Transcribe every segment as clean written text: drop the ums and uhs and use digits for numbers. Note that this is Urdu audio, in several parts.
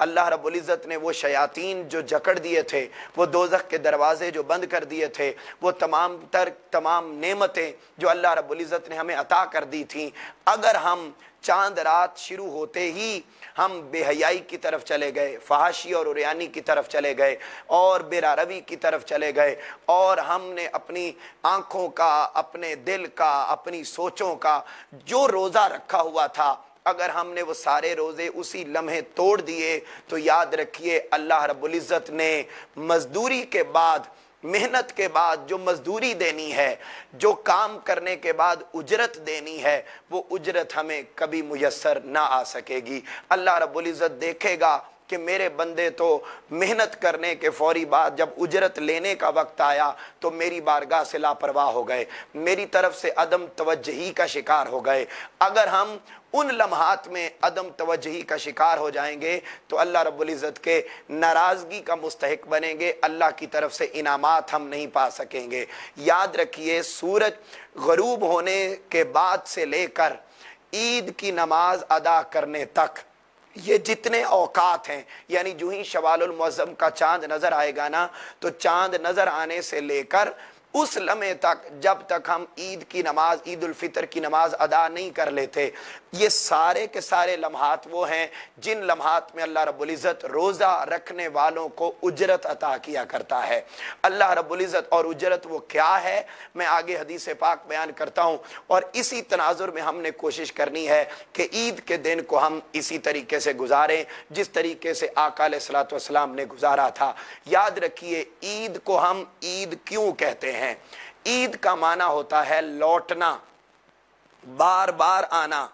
اللہ رب العزت نے وہ شیاطین جو جکڑ دیے تھے، وہ دوزخ کے دروازے جو بند کر دیے تھے، وہ تمام نعمتیں جو اللہ رب العزت نے ہمیں عطا کر دی تھیں، اگر ہم چاند رات شروع ہوتے ہی ہم بے حیائی کی طرف چلے گئے، فحاشی اور عریانی کی طرف چلے گئے، اور بے روی کی طرف چلے گئے، اور ہم نے اپنی آنکھوں کا، اپنے دل کا، اپنی سوچوں کا جو روزہ رکھا ہوا تھا، اگر ہم نے وہ سارے روزے اسی لمحے توڑ دیے، تو یاد رکھیے اللہ رب العزت نے مزدوری کے بعد، محنت کے بعد جو مزدوری دینی ہے، جو کام کرنے کے بعد اجرت دینی ہے، وہ اجرت ہمیں کبھی میسر نہ آ سکے گی۔ اللہ رب العزت دیکھے گا کہ میرے بندے تو محنت کرنے کے فوری بعد جب اجرت لینے کا وقت آیا تو میری بارگاہ سے لاپرواہ ہو گئے، میری طرف سے عدم توجہی کا شکار ہو گئے۔ اگر ہم ان لمحات میں عدم توجہی کا شکار ہو جائیں گے تو اللہ رب العزت کے ناراضگی کا مستحق بنیں گے، اللہ کی طرف سے انعامات ہم نہیں پا سکیں گے۔ یاد رکھیے، سورج غروب ہونے کے بعد سے لے کر عید کی نماز ادا کرنے تک یہ جتنے اوقات ہیں، یعنی جو ہی شوال المعظم کا چاند نظر آئے گا نا، تو چاند نظر آنے سے لے کر اس لمحے تک جب تک ہم عید کی نماز، عید الفطر کی نماز ادا نہیں کر لیتے، یہ سارے کے سارے لمحات وہ ہیں جن لمحات میں اللہ رب العزت روزہ رکھنے والوں کو اجرت عطا کیا کرتا ہے۔ اللہ رب العزت اور اجرت وہ کیا ہے، میں آگے حدیث پاک بیان کرتا ہوں، اور اسی تناظر میں ہم نے کوشش کرنی ہے کہ عید کے دن کو ہم اسی طریقے سے گزاریں جس طریقے سے آقا علیہ الصلوۃ والسلام نے گزارا تھا۔ یاد رکھیے، عید کو ہم عید کیوں کہتے ہیں؟ عید کا معنی ہوتا ہے لوٹنا، بار بار آنا،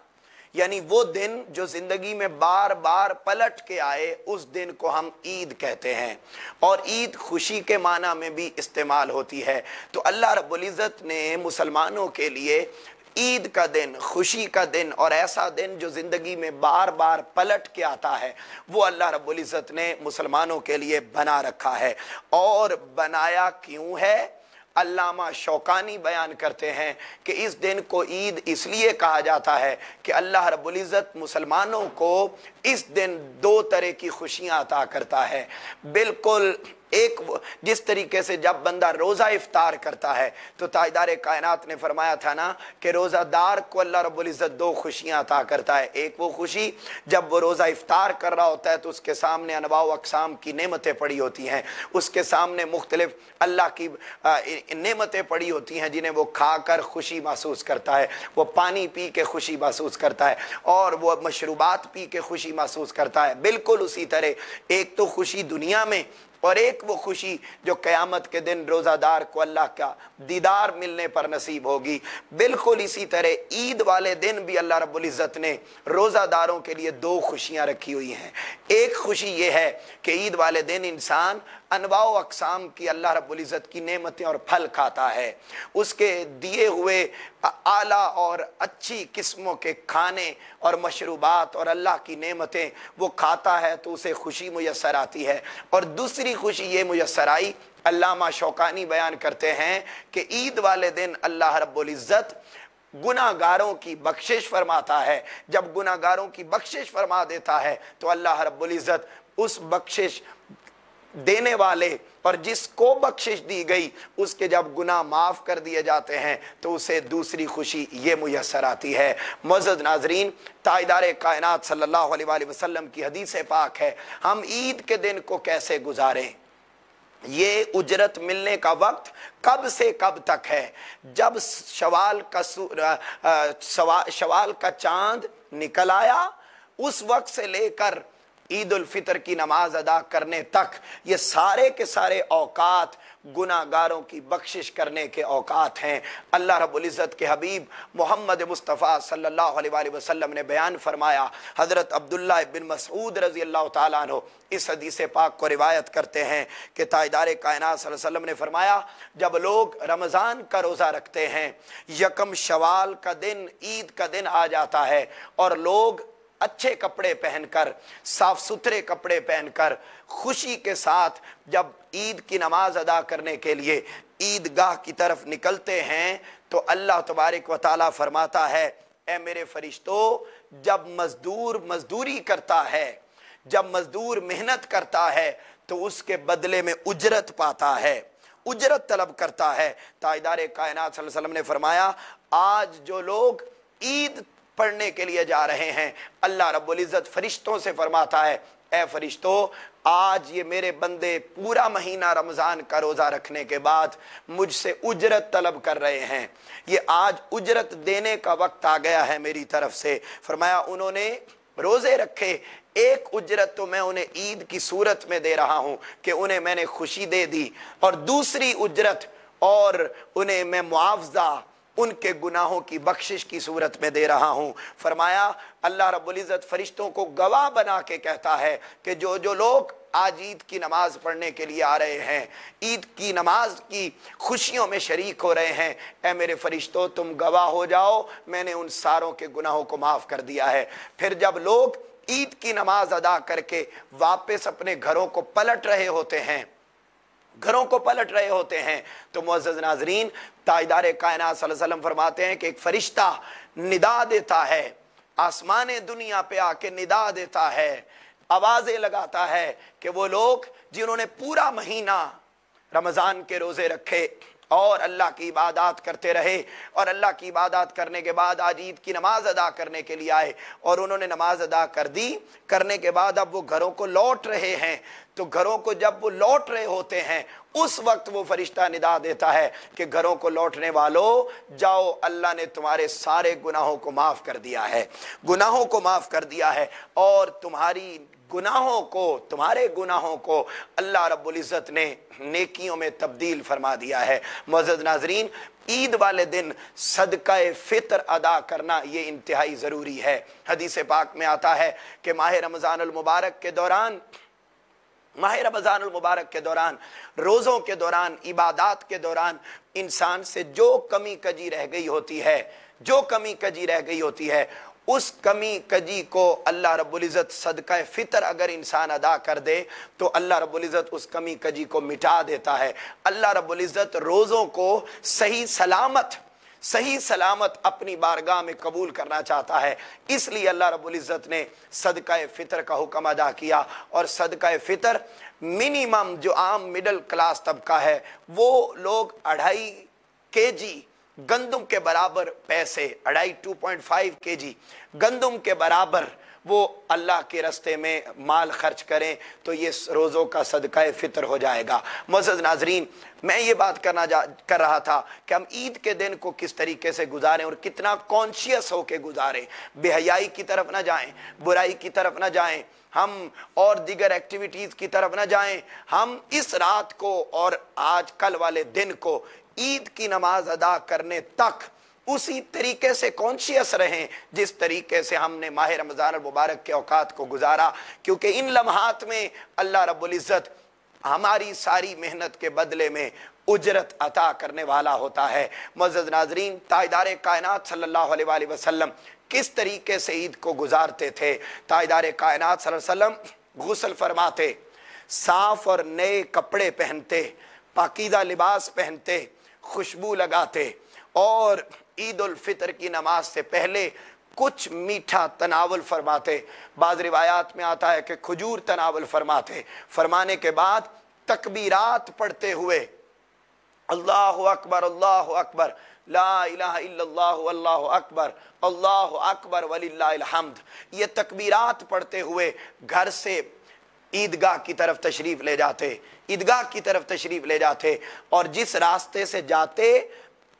یعنی وہ دن جو زندگی میں بار بار پلٹ کے آئے، اس دن کو ہم عید کہتے ہیں۔ اور عید خوشی کے معنی میں بھی استعمال ہوتی ہے۔ تو اللہ رب العزت نے مسلمانوں کے لیے عید کا دن، خوشی کا دن، اور ایسا دن جو زندگی میں بار بار پلٹ کے آتا ہے، وہ اللہ رب العزت نے مسلمانوں کے لیے بنا رکھا ہے۔ اور بنایا کیوں ہے؟ علامہ شوکانی بیان کرتے ہیں کہ اس دن کو عید اس لیے کہا جاتا ہے کہ اللہ رب العزت مسلمانوں کو اس دن دو طرح کی خوشیاں عطا کرتا ہے۔ بالکل ایک جس طریقے سے جب بندہ روزہ افطار کرتا ہے تو تاجدار کائنات نے فرمایا تھا نا کہ روزہ دار کو اللہ رب العزت دو خوشیاں عطا کرتا ہے۔ ایک وہ خوشی جب وہ روزہ افطار کر رہا ہوتا ہے تو اس کے سامنے انواع و اقسام کی نعمتیں پڑی ہوتی ہیں، اس کے سامنے مختلف اللہ کی نعمتیں پڑی ہوتی ہیں جنہیں وہ کھا کر خوشی محسوس کرتا ہے، وہ پانی پی کے خوشی محسوس کرتا ہے، اور وہ مشروبات پی کے خوشی محسوس کرتا ہے۔ بالکل اسی طرح ایک تو خوشی دنیا میں، اور ایک وہ خوشی جو قیامت کے دن روزہ دار کو اللہ کا دیدار ملنے پر نصیب ہوگی۔ بالکل اسی طرح عید والے دن بھی اللہ رب العزت نے روزہ داروں کے لیے دو خوشیاں رکھی ہوئی ہیں۔ ایک خوشی یہ ہے کہ عید والے دن انسان انواع و اقسام کی اللہ رب العزت کی نعمتیں اور پھل کھاتا ہے، اس کے دیے ہوئے اعلیٰ اور اچھی قسموں کے کھانے اور مشروبات اور اللہ کی نعمتیں وہ کھاتا ہے تو اسے خوشی میسر آتی ہے۔ اور دوسری خوشی یہ میسر آئی، علامہ شوکانی بیان کرتے ہیں کہ عید والے دن اللہ رب العزت گناہ گاروں کی بخشش فرماتا ہے۔ جب گناہ گاروں کی بخشش فرما دیتا ہے تو اللہ رب العزت اس بخشش دینے والے اور جس کو بخشش دی گئی اس کے جب گناہ معاف کر دیے جاتے ہیں تو اسے دوسری خوشی یہ میسر آتی ہے۔ معزز ناظرین، تاجدار کائنات صلی اللہ علیہ وآلہ وسلم کی حدیث پاک ہے، ہم عید کے دن کو کیسے گزاریں؟ یہ اجرت ملنے کا وقت کب سے کب تک ہے؟ جب شوال کا چاند نکل آیا اس وقت سے لے کر عید الفطر کی نماز ادا کرنے تک یہ سارے کے سارے اوقات گناہ گاروں کی بخشش کرنے کے اوقات ہیں۔ اللہ رب العزت کے حبیب محمد مصطفیٰ صلی اللہ علیہ وآلہ وسلم نے بیان فرمایا، حضرت عبداللہ بن مسعود رضی اللہ تعالیٰ عنہ اس حدیث پاک کو روایت کرتے ہیں کہ تاجدار کائنات صلی اللہ علیہ وسلم نے فرمایا، جب لوگ رمضان کا روزہ رکھتے ہیں، یکم شوال کا دن، عید کا دن آ جاتا ہے، اور لوگ اچھے کپڑے پہن کر، صاف ستھرے کپڑے پہن کر خوشی کے ساتھ جب عید کی نماز ادا کرنے کے لیے عیدگاہ کی طرف نکلتے ہیں تو اللہ تبارک و تعالیٰ فرماتا ہے، اے میرے فرشتوں، جب مزدور مزدوری کرتا ہے، جب مزدور محنت کرتا ہے تو اس کے بدلے میں اجرت پاتا ہے، اجرت طلب کرتا ہے۔ تاجدار کائنات صلی اللہ علیہ وسلم نے فرمایا آج جو لوگ عید پڑھنے کے لیے جا رہے ہیں، اللہ رب العزت فرشتوں سے فرماتا ہے اے فرشتوں، آج یہ میرے بندے پورا مہینہ رمضان کا روزہ رکھنے کے بعد مجھ سے اجرت طلب کر رہے ہیں، یہ آج اجرت دینے کا وقت آ گیا ہے میری طرف سے۔ فرمایا انہوں نے روزے رکھے، ایک اجرت تو میں انہیں عید کی صورت میں دے رہا ہوں کہ انہیں میں نے خوشی دے دی، اور دوسری اجرت اور انہیں میں معاوضہ ان کے گناہوں کی بخشش کی صورت میں دے رہا ہوں۔ فرمایا اللہ رب العزت فرشتوں کو گواہ بنا کے کہتا ہے کہ جو لوگ آج عید کی نماز پڑھنے کے لیے آ رہے ہیں، عید کی نماز کی خوشیوں میں شریک ہو رہے ہیں، اے میرے فرشتوں تم گواہ ہو جاؤ میں نے ان ساروں کے گناہوں کو معاف کر دیا ہے۔ پھر جب لوگ عید کی نماز ادا کر کے واپس اپنے گھروں کو پلٹ رہے ہوتے ہیں، تو معزز ناظرین تاجدار کائنات صلی اللہ علیہ وسلم فرماتے ہیں کہ ایک فرشتہ ندا دیتا ہے، آسمان دنیا پہ آ کے ندا دیتا ہے، آوازیں لگاتا ہے کہ وہ لوگ جنہوں نے پورا مہینہ رمضان کے روزے رکھے اور اللہ کی عبادات کرتے رہے، اور اللہ کی عبادات کرنے کے بعد آج عید کی نماز ادا کرنے کے لیے آئے اور انہوں نے نماز ادا کر دی، کرنے کے بعد اب وہ گھروں کو لوٹ رہے ہیں، تو گھروں کو جب وہ لوٹ رہے ہوتے ہیں اس وقت وہ فرشتہ ندا دیتا ہے کہ گھروں کو لوٹنے والوں جاؤ، اللہ نے تمہارے سارے گناہوں کو معاف کر دیا ہے، گناہوں کو معاف کر دیا ہے، اور تمہارے گناہوں کو اللہ رب العزت نے نیکیوں میں تبدیل فرما دیا ہے۔ معزز ناظرین عید والے دن صدقہ فطر ادا کرنا یہ انتہائی ضروری ہے۔ حدیث پاک میں آتا ہے کہ ماہ رمضان المبارک کے دوران روزوں کے دوران عبادات کے دوران انسان سے جو کمی کجی رہ گئی ہوتی ہے اس کمی کجی کو اللہ رب العزت صدقہ فطر اگر انسان ادا کر دے تو اللہ رب العزت اس کمی کجی کو مٹا دیتا ہے۔ اللہ رب العزت روزوں کو صحیح سلامت اپنی بارگاہ میں قبول کرنا چاہتا ہے، اس لیے اللہ رب العزت نے صدقہ فطر کا حکم ادا کیا، اور صدقہ فطر منیمم جو عام مڈل کلاس طبقہ ہے وہ لوگ 2.5 kg گندم کے برابر پیسے 2.5 kg گندم کے برابر وہ اللہ کے راستے میں مال خرچ کریں تو یہ روزوں کا صدقہ فطر ہو جائے گا۔ معزز ناظرین میں یہ بات کر رہا تھا کہ ہم عید کے دن کو کس طریقے سے گزاریں اور کتنا کانشیس ہو کے گزاریں، بے حیائی کی طرف نہ جائیں، برائی کی طرف نہ جائیں، ہم اور دیگر ایکٹیویٹیز کی طرف نہ جائیں، ہم اس رات کو اور آج کل والے دن کو عید کی نماز ادا کرنے تک اسی طریقے سے کانشیس رہیں جس طریقے سے ہم نے ماہ رمضان المبارک کے اوقات کو گزارا، کیونکہ ان لمحات میں اللہ رب العزت ہماری ساری محنت کے بدلے میں اجرت عطا کرنے والا ہوتا ہے۔ معزز ناظرین تاجدار کائنات صلی اللہ علیہ وآلہ وسلم کس طریقے سے عید کو گزارتے تھے؟ تاجدار کائنات صلی اللہ علیہ وسلم غسل فرماتے، صاف اور نئے کپڑے پہنتے، پاکیزہ لباس پہنتے، خوشبو لگاتے، اور عید الفطر کی نماز سے پہلے کچھ میٹھا تناول فرماتے۔ بعض روایات میں آتا ہے کہ کھجور تناول فرماتے، فرمانے کے بعد تکبیرات پڑھتے ہوئے اللہ اکبر لا الہ الا اللہ واللہ اکبر اللہ اکبر وللہ الحمد، یہ تکبیرات پڑھتے ہوئے گھر سے عیدگاہ کی طرف تشریف لے جاتے، اور جس راستے سے جاتے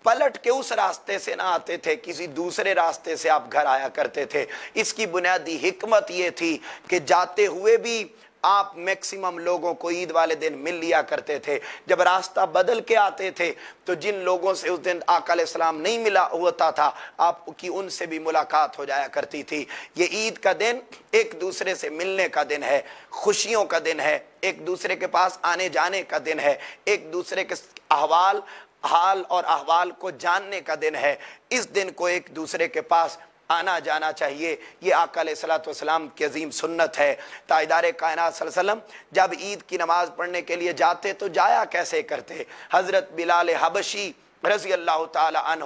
پلٹ کے اس راستے سے نہ آتے تھے، کسی دوسرے راستے سے آپ گھر آیا کرتے تھے۔ اس کی بنیادی حکمت یہ تھی کہ جاتے ہوئے بھی آپ میکسیمم لوگوں کو عید والے دن مل لیا کرتے تھے، جب راستہ بدل کے آتے تھے تو جن لوگوں سے اس دن آقا علیہ السلام نہیں ملا ہوتا تھا آپ کی ان سے بھی ملاقات ہو جایا کرتی تھی۔ یہ عید کا دن ایک دوسرے سے ملنے کا دن ہے، خوشیوں کا دن ہے، ایک دوسرے کے پاس آنے جانے کا دن ہے، ایک دوسرے کے حال اور احوال کو جاننے کا دن ہے۔ اس دن کو ایک دوسرے کے پاس آنا جانا چاہیے، یہ آقا علیہ السلام کی عظیم سنت ہے۔ تاجدار کائنات صلی اللہ علیہ وسلم جب عید کی نماز پڑھنے کے لیے جاتے تو جایا کیسے کرتے؟ حضرت بلال حبشی رضی اللہ تعالی عنہ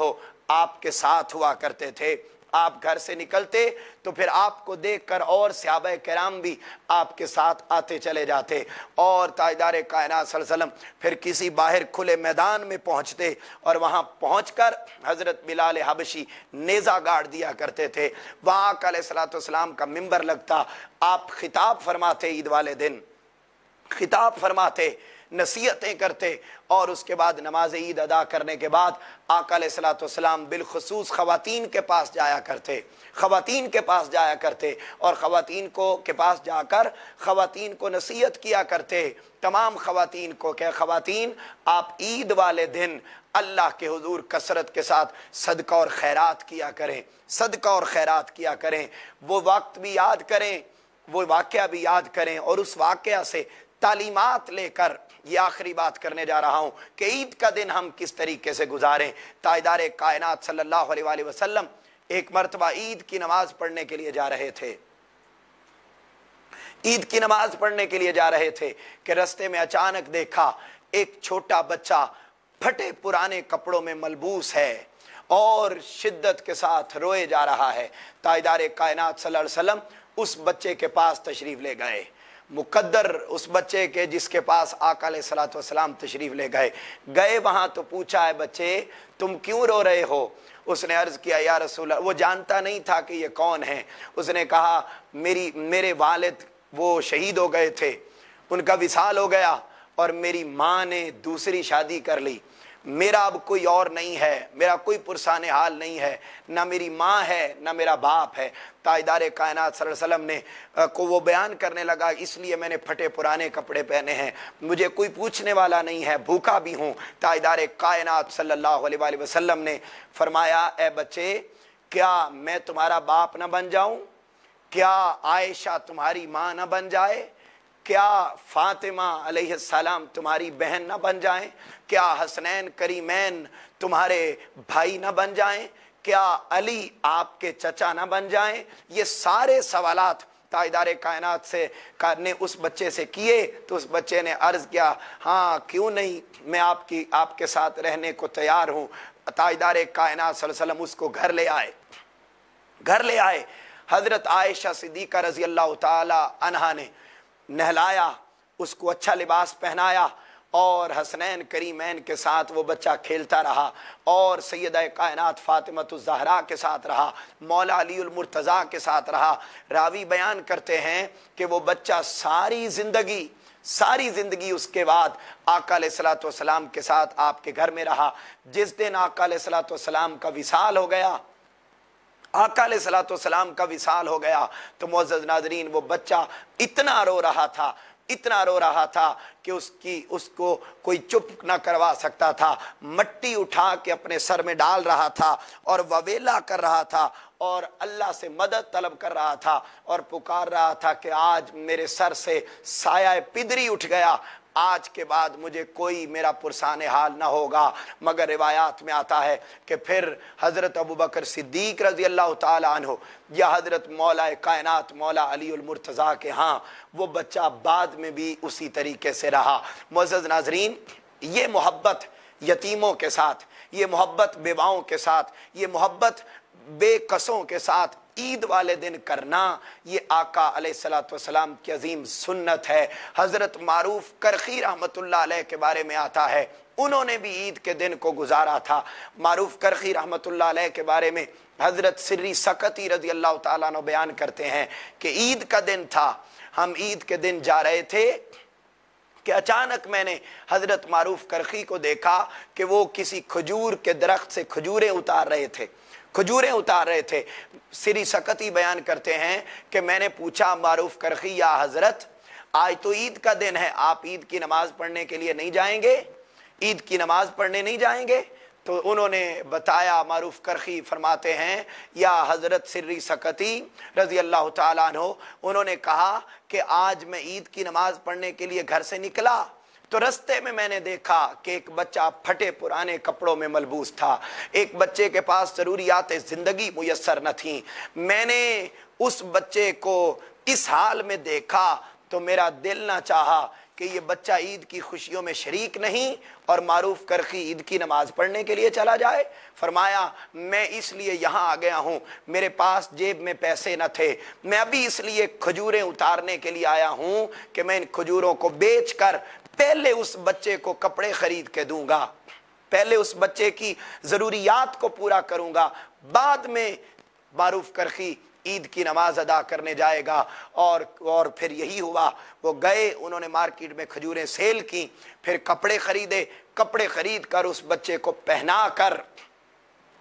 آپ کے ساتھ ہوا کرتے تھے، آپ گھر سے نکلتے تو پھر آپ کو دیکھ کر اور صحابہ کرام بھی آپ کے ساتھ آتے چلے جاتے، اور تاجدار کائنات صلی اللہ علیہ وسلم پھر کسی باہر کھلے میدان میں پہنچتے اور وہاں پہنچ کر حضرت بلال حبشی نیزہ گاڑ دیا کرتے تھے، وہاں آقا علیہ الصلوۃ والسلام کا منبر لگتا، آپ خطاب فرماتے، عید والے دن خطاب فرماتے، نصیحتیں کرتے، اور اس کے بعد نماز عید ادا کرنے کے بعد آقا علیہ الصلوۃ والسلام بالخصوص خواتین کے پاس جایا کرتے، خواتین کے پاس جایا کرتے، اور خواتین کے پاس جا کر خواتین کو نصیحت کیا کرتے، تمام خواتین کو، کہ خواتین آپ عید والے دن اللہ کے حضور کثرت کے ساتھ صدقہ اور خیرات کیا کریں، صدقہ اور خیرات کیا کریں، وہ وقت بھی یاد کریں، وہ واقعہ بھی یاد کریں، اور اس واقعہ سے تعلیمات لے کر یہ آخری بات کرنے جا رہا ہوں کہ عید کا دن ہم کس طریقے سے گزاریں۔ تاجدار کائنات صلی اللہ علیہ وآلہ وسلم ایک مرتبہ عید کی نماز پڑھنے کے لیے جا رہے تھے، عید کی نماز پڑھنے کے لیے جا رہے تھے کہ رستے میں اچانک دیکھا ایک چھوٹا بچہ پھٹے پرانے کپڑوں میں ملبوس ہے اور شدت کے ساتھ روئے جا رہا ہے۔ تاجدار کائنات صلی اللہ علیہ وسلم اس بچے کے پاس تشریف لے گئے، مقدر اس بچے کے جس کے پاس آقا علیہ الصلوۃ والسلام تشریف لے گئے وہاں تو پوچھا، ہے بچے تم کیوں رو رہے ہو؟ اس نے عرض کیا یا رسول اللہ، وہ جانتا نہیں تھا کہ یہ کون ہے، اس نے کہا میرے والد وہ شہید ہو گئے تھے، ان کا وصال ہو گیا، اور میری ماں نے دوسری شادی کر لی، میرا اب کوئی اور نہیں ہے، میرا کوئی پرسان حال نہیں ہے، نہ میری ماں ہے نہ میرا باپ ہے۔ تاجدار کائنات صلی اللہ علیہ وسلم نے کو وہ بیان کرنے لگا، اس لیے میں نے پھٹے پرانے کپڑے پہنے ہیں، مجھے کوئی پوچھنے والا نہیں ہے، بھوکا بھی ہوں۔ تاجدار کائنات صلی اللہ علیہ وآلہ وسلم نے فرمایا، اے بچے کیا میں تمہارا باپ نہ بن جاؤں؟ کیا عائشہ تمہاری ماں نہ بن جائے؟ کیا فاطمہ علیہ السلام تمہاری بہن نہ بن جائیں؟ کیا حسنین کریمین تمہارے بھائی نہ بن جائیں؟ کیا علی آپ کے چچا نہ بن جائیں؟ یہ سارے سوالات تاجدار کائنات نے اس بچے سے کیے، تو اس بچے نے عرض کیا، ہاں کیوں نہیں، میں آپ کے ساتھ رہنے کو تیار ہوں۔ تاجدار کائنات صلی اللہ علیہ وسلم اس کو گھر لے آئے، حضرت عائشہ صدیقہ رضی اللہ تعالی عنہا نے نہلایا، اس کو اچھا لباس پہنایا، اور حسنین کریمین کے ساتھ وہ بچہ کھیلتا رہا، اور سیدہ کائنات فاطمہ الزہرا کے ساتھ رہا، مولا علی المرتضیٰ کے ساتھ رہا۔ راوی بیان کرتے ہیں کہ وہ بچہ ساری زندگی اس کے بعد آقا علیہ الصلوۃ والسلام کے ساتھ آپ کے گھر میں رہا۔ جس دن آقا علیہ الصلوۃ والسلام کا وصال ہو گیا، آقا علیہ الصلوۃ والسلام کا وصال ہو گیا، تو معزز ناظرین وہ بچہ اتنا رو رہا تھا کہ اس کو کوئی چپ نہ کروا سکتا تھا، مٹی اٹھا کے اپنے سر میں ڈال رہا تھا اور وویلا کر رہا تھا، اور اللہ سے مدد طلب کر رہا تھا، اور پکار رہا تھا کہ آج میرے سر سے سایہ پدری اٹھ گیا، آج کے بعد مجھے کوئی میرا پرسان حال نہ ہوگا۔ مگر روایات میں آتا ہے کہ پھر حضرت ابوبکر صدیق رضی اللہ تعالی عنہ یا حضرت مولا کائنات مولا علی المرتضیٰ کے ہاں وہ بچہ بعد میں بھی اسی طریقے سے رہا۔ معزز ناظرین، یہ محبت یتیموں کے ساتھ، یہ محبت بیواؤں کے ساتھ، یہ محبت بے کسوں کے ساتھ عید والے دن کرنا، یہ آقا علیہ الصلوۃ والسلام کی عظیم سنت ہے۔ حضرت معروف کرخی رحمت اللہ علیہ کے بارے میں آتا ہے، انہوں نے بھی عید کے دن کو گزارا تھا۔ معروف کرخی رحمت اللہ علیہ کے بارے میں حضرت سری سکتی رضی اللہ تعالیٰ عنہ بیان کرتے ہیں کہ عید کا دن تھا، ہم عید کے دن جا رہے تھے کہ اچانک میں نے حضرت معروف کرخی کو دیکھا کہ وہ کسی کھجور کے درخت سے کھجوریں اتار رہے تھے۔ سری سکتی بیان کرتے ہیں کہ میں نے پوچھا معروف کرخی، یا حضرت آج تو عید کا دن ہے، آپ عید کی نماز پڑھنے کے لیے نہیں جائیں گے؟ عید کی نماز پڑھنے نہیں جائیں گے؟ تو انہوں نے بتایا، معروف کرخی فرماتے ہیں، یا حضرت سری سکتی رضی اللہ تعالیٰ عنہ، انہوں نے کہا کہ آج میں عید کی نماز پڑھنے کے لیے گھر سے نکلا تو رستے میں نے دیکھا کہ ایک بچہ پھٹے پرانے کپڑوں میں ملبوس تھا، ایک بچے کے پاس ضروریات زندگی میسر نہ تھیں۔ میں نے اس بچے کو اس حال میں دیکھا تو میرا دل نہ چاہا کہ یہ بچہ عید کی خوشیوں میں شریک نہیں اور معروف کرخی عید کی نماز پڑھنے کے لیے چلا جائے؟ فرمایا میں اس لیے یہاں آ گیا ہوں، میرے پاس جیب میں پیسے نہ تھے، میں ابھی اس لیے کھجوریں اتارنے کے لیے آیا ہوں کہ میں ان کھجوروں کو بیچ کر پہلے اس بچے کو کپڑے خرید کے دوں گا، پہلے اس بچے کی ضروریات کو پورا کروں گا، بعد میں معروف کرخی عید کی نماز ادا کرنے جائے گا۔ اور پھر یہی ہوا، وہ گئے، انہوں نے مارکیٹ میں کھجوریں سیل کی، پھر کپڑے خریدے، کپڑے خرید کر اس بچے کو پہنا کر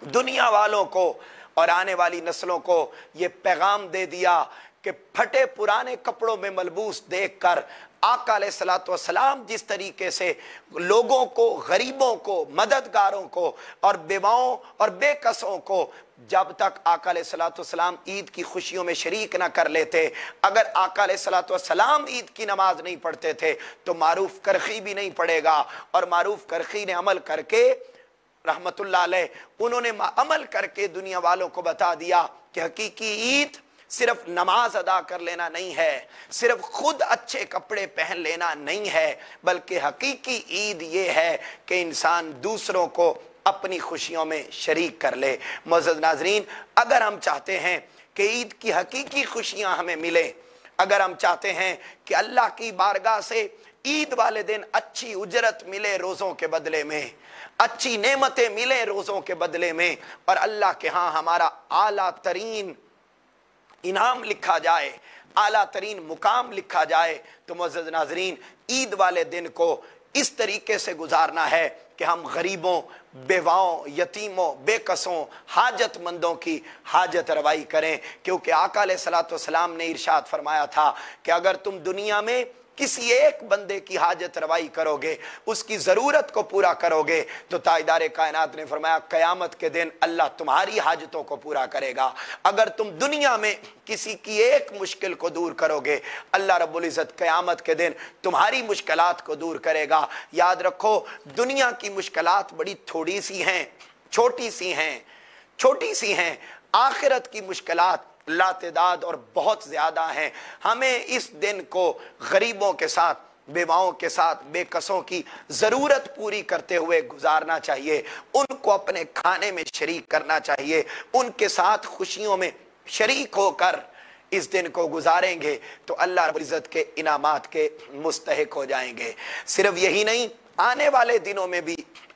دنیا والوں کو اور آنے والی نسلوں کو یہ پیغام دے دیا کہ پھٹے پرانے کپڑوں میں ملبوس دیکھ کر آقا علیہ الصلوۃ والسلام جس طریقے سے لوگوں کو، غریبوں کو، مددگاروں کو اور بیواؤں اور بے کسوں کو، جب تک آقا علیہ الصلوۃ والسلام عید کی خوشیوں میں شریک نہ کر لیتے، اگر آقا علیہ الصلوۃ والسلام عید کی نماز نہیں پڑھتے تھے تو معروف کرخی بھی نہیں پڑھے گا، اور معروف کرخی نے عمل کر کے رحمت اللہ علیہ، انہوں نے عمل کر کے دنیا والوں کو بتا دیا کہ حقیقی عید صرف نماز ادا کر لینا نہیں ہے، صرف خود اچھے کپڑے پہن لینا نہیں ہے، بلکہ حقیقی عید یہ ہے کہ انسان دوسروں کو اپنی خوشیوں میں شریک کر لے۔ معزز ناظرین، اگر ہم چاہتے ہیں کہ عید کی حقیقی خوشیاں ہمیں ملیں، اگر ہم چاہتے ہیں کہ اللہ کی بارگاہ سے عید والے دن اچھی اجرت ملے روزوں کے بدلے میں، اچھی نعمتیں ملیں روزوں کے بدلے میں، اور اللہ کے ہاں ہمارا اعلیٰ ترین انعام لکھا جائے، اعلیٰ ترین مقام لکھا جائے، تو معزز ناظرین عید والے دن کو اس طریقے سے گزارنا ہے کہ ہم غریبوں، بیواؤں، یتیموں، بے کسوں، حاجت مندوں کی حاجت روائی کریں، کیونکہ آقا علیہ الصلوۃ والسلام نے ارشاد فرمایا تھا کہ اگر تم دنیا میں کسی ایک بندے کی حاجت روائی کرو گے، اس کی ضرورت کو پورا کرو گے، تو تاجدار کائنات نے فرمایا قیامت کے دن اللہ تمہاری حاجتوں کو پورا کرے گا۔ اگر تم دنیا میں کسی کی ایک مشکل کو دور کرو گے، اللہ رب العزت قیامت کے دن تمہاری مشکلات کو دور کرے گا۔ یاد رکھو، دنیا کی مشکلات بڑی تھوڑی سی ہیں، چھوٹی سی ہیں، آخرت کی مشکلات لا تعداد اور بہت زیادہ ہیں۔ ہمیں اس دن کو غریبوں کے ساتھ، بیواؤں کے ساتھ، بے کسوں کی ضرورت پوری کرتے ہوئے گزارنا چاہیے، ان کو اپنے کھانے میں شریک کرنا چاہیے، ان کے ساتھ خوشیوں میں شریک ہو کر اس دن کو گزاریں گے تو اللہ رب العزت کے انعامات کے مستحق ہو جائیں گے۔ صرف یہی نہیں، آنے والے دنوں میں بھی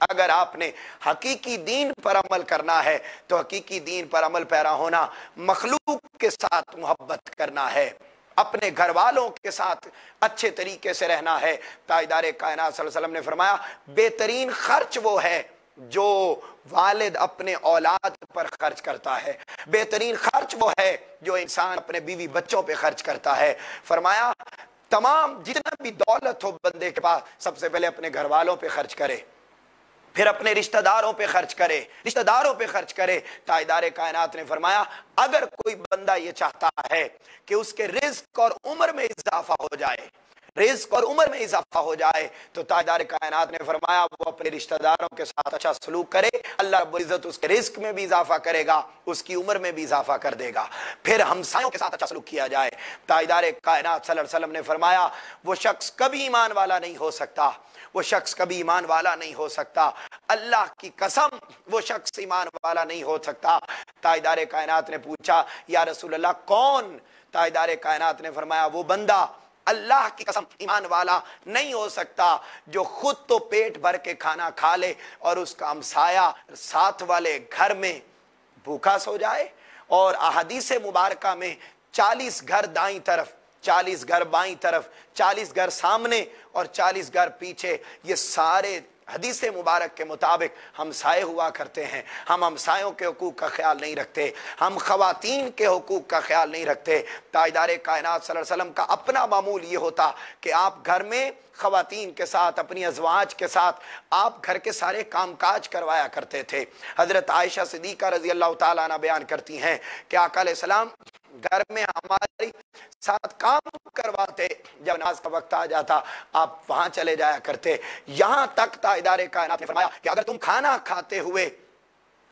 اگر آپ نے حقیقی دین پر عمل کرنا ہے تو حقیقی دین پر عمل پیرا ہونا، مخلوق کے ساتھ محبت کرنا ہے، اپنے گھر والوں کے ساتھ اچھے طریقے سے رہنا ہے۔ تاجدار کائنات صلی اللہ علیہ وسلم نے فرمایا بہترین خرچ وہ ہے جو والد اپنے اولاد پر خرچ کرتا ہے، بہترین خرچ وہ ہے جو انسان اپنے بیوی بچوں پہ خرچ کرتا ہے۔ فرمایا تمام جتنا بھی دولت ہو بندے کے پاس، سب سے پہلے اپنے گھر والوں پہ خرچ کرے، پھر اپنے رشتہ داروں پہ خرچ کرے۔ تاجدار کائنات نے فرمایا اگر کوئی بندہ یہ چاہتا ہے کہ اس کے رزق اور عمر میں اضافہ ہو جائے تو تاجدار کائنات نے فرمایا وہ اپنے رشتہ داروں کے ساتھ اچھا سلوک کرے، اللہ رب العزت اس کے رزق میں بھی اضافہ کرے گا، اس کی عمر میں بھی اضافہ کر دے گا۔ پھر ہمسایوں کے ساتھ اچھا سلوک کیا جائے۔ تاجدار کائنات صلی اللہ علیہ وسلم نے فرمایا وہ شخص کبھی ایمان والا نہیں ہو سکتا، اللہ کی قسم وہ شخص ایمان والا نہیں ہو سکتا۔ تاجدار کائنات نے پوچھا یا رسول اللہ کون؟ تاجدار کائنات نے فرمایا وہ بندہ اللہ کی قسم ایمان والا نہیں ہو سکتا جو خود تو پیٹ بھر کے کھانا کھا لے اور اس کا ہمسایہ ساتھ والے گھر میں بھوکا سو جائے۔ اور احادیث مبارکہ میں 40 گھر دائیں طرف، 40 گھر بائیں طرف، 40 گھر سامنے اور 40 گھر پیچھے، یہ سارے حدیث مبارک کے مطابق ہمسائے ہوا کرتے ہیں۔ ہم ہمسایوں کے حقوق کا خیال نہیں رکھتے، ہم خواتین کے حقوق کا خیال نہیں رکھتے۔ تاجدار کائنات صلی اللہ علیہ وسلم کا اپنا معمول یہ ہوتا کہ آپ گھر میں خواتین کے ساتھ، اپنی ازواج کے ساتھ آپ گھر کے سارے کام کاج کروایا کرتے تھے۔ حضرت عائشہ صدیقہ رضی اللہ تعالیٰ عنہ بیان کرتی ہیں کہ آقا علیہ السلام گھر میں ہماری ساتھ کام کرواتے، جب نماز کا وقت آ جاتا آپ وہاں چلے جایا کرتے۔ یہاں تک تاجدار کائنات نے فرمایا کہ اگر تم کھانا کھاتے ہوئے